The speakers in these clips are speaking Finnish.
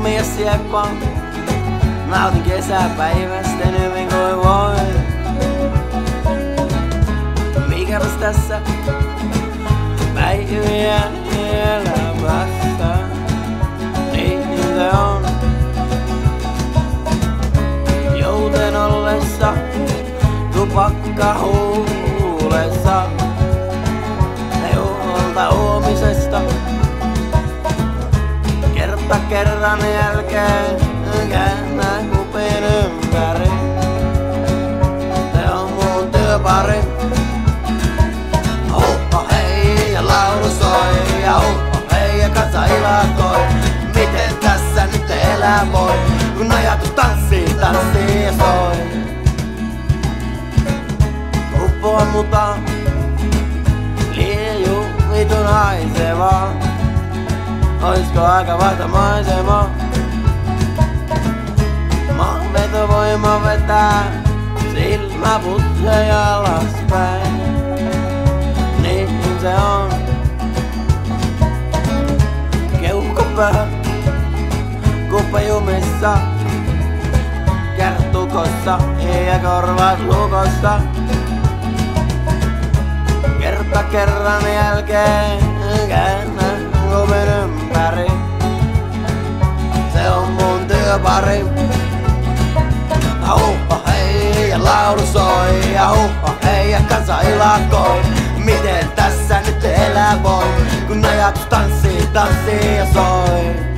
mies sieppaa. Nautin kesäpäivästä hyvin kuin voin. Mikäpäs tässä päivien elämässä, niin se on. Jouten ollessa tupakka huulessa, ei huolta huomisesta. Kerta kerran jälkeen käännän kupin ympäri. Se on mun työpari. Huppa hei ja laulu soi ja huppa hei ja kansa ilakoi. Miten tässä nyt elää voi, kun ajatus tanssii, tanssii ja soi. Uppoa muta, liiju vitun haisevaa. Oisko aika vaihtaa maisemaa? Maanvetovoima vetää silmä putsee alaspäin. Niin se on. Keuhkopää kuppa jumissa, kärryt tukossa ja korvat lukossa. Kerta kerran jälkeen käännän kupin ympäri. Se on mun työpari. Huppa hei ja laulu soi ja huppa hei ja kansa ilakoi. Miten tässä nyt elää voi, kun ajatus tanssii, tanssii ja soi.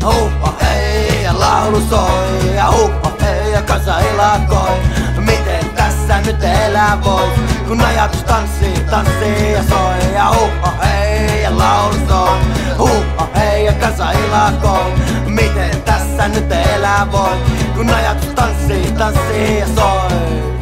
Huppa hei ja laulu soi ja huppa hei ja kansa ilakoi. Miten tässä nyt elää voi, kun ajatus tanssii, tanssii ja soi. Ja huppa hei ja laulu soi, huppa hei ja kansa ilakoi. Miten tässä nyt elää voi, kun ajatus tanssii, tanssii ja soi.